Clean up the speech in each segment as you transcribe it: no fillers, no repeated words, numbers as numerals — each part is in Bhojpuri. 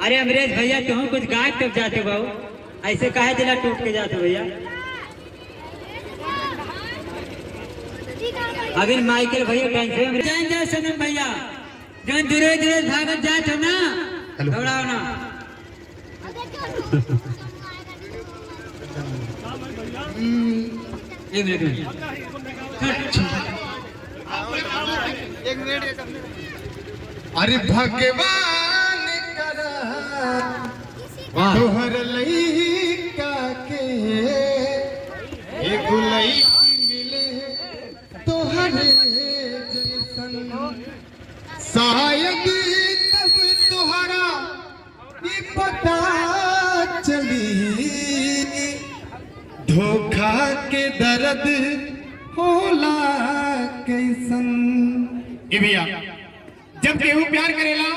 अरे अमरेश भैया तुम कुछ गाय कब जाते बाबू, ऐसे काहे दिला टूट के जाते भैया। अभी माइकल भैया टेंशन जान जा सनम भैया, जन धीरे धीरे भागत जात हो ना, दौड़ाओ ना। एक मिनट। अरे भगवान तोहर लइका के एगो लइकी मिले तोहर जैसन, शायद तब तोहरा ये पता चली धोखा के दर्द होला कैसन। ये भैया जब केहू प्यार करेला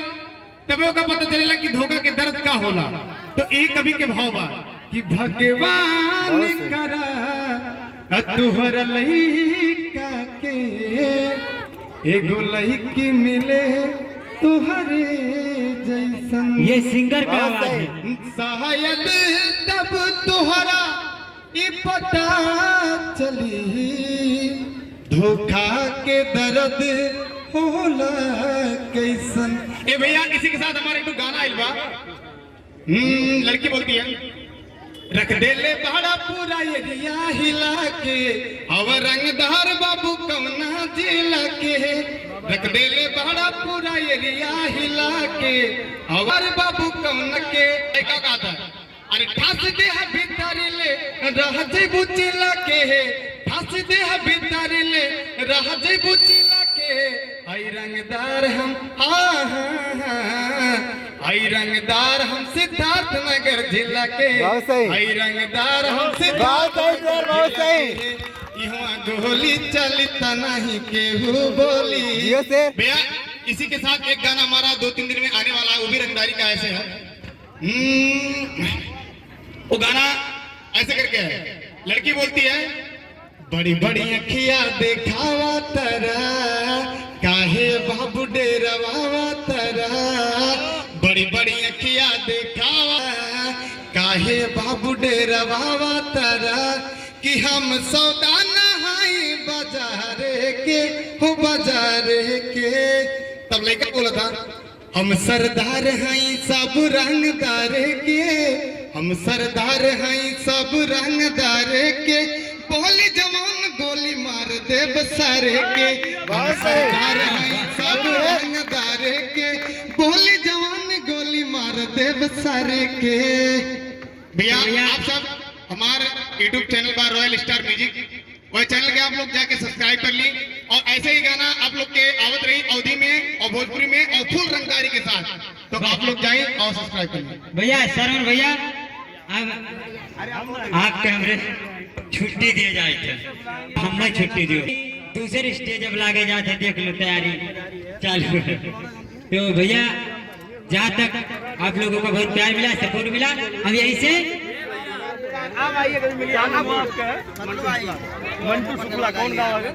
तब का पता चलेला कि धोखा के दर्द का होला। तो एक कवि के भाव बा कि भगवान करा तुहर लइका के एगो लइकी मिले तुहरे जैसन। ये सिंगर का आवाज है। शायद तब तुहरा ये पता चली धोखा के दर्द होला कैसन। ए भैया इसी के साथ हमारे एक गाना आइल बा। लड़की बोलती है, रख दे ले बड़ा पूरा एरिया हिला के, अब रंगदार बाबू कौना जिला के। रख दे ले बड़ा पूरा एरिया हिला के, और बाबू कौना के। का गाता है, अरे ठास दे भीतर ले रह जइबू चिल्ला के, ठास दे भीतर ले रह जइबू चिल्ला के। आई रंगदार हम आई रंगदार हम सिद्धार्थ नगर जिला के, आई रंगदार हम सिद्धार्थ यहाँ गोली चलता नहीं केहू बोली। भैया इसी के साथ एक गाना हमारा 2-3 दिन में आने वाला है, वो भी रंगदारी का ऐसे है। वो गाना ऐसे करके है, लड़की बोलती है, बड़ी बड़ी अखियां देखावा तरा, काहे बाबू डेरवावा तरा। बड़ी बड़ी अखियां देखावा, काहे बाबू डेरवावा तरा। कि हम सौदा नहाई बाजारे के, हो बाजारे के। तब लड़का बोला था, हम सरदार हैं सब रंगदार के, हम सरदार हैं सब रंगदार के। बोली जवान गोली मार दे बसारे के, हम सरदार हैं सब रंगदार के। बोली जवान गोली मार दे बसारे के। भैया आप सब हमारे यूट्यूब चैनल पर रॉयल स्टार म्यूजिक, वह चैनल के आप लोग जाके सब्सक्राइब कर ली, और ऐसे ही गाना आप लोग के आवत रही अवधि में और भोजपुरी में और फुल रंगदारी के साथ। तो आप लोग जाएं और सब्सक्राइब कर ली। भैया सरवन भैया आपके हमरे छुट्टी दिए जाए थे, हमें छुट्टी दियो। दूसरे स्टेज अब लागे जाते, देख लो तैयारी चालू है। तो भैया जहाँ तक आप लोगों को बहुत प्यार मिला, सपोर्ट मिला, हम यही से मंटू शुक्ला कौन गाँव है?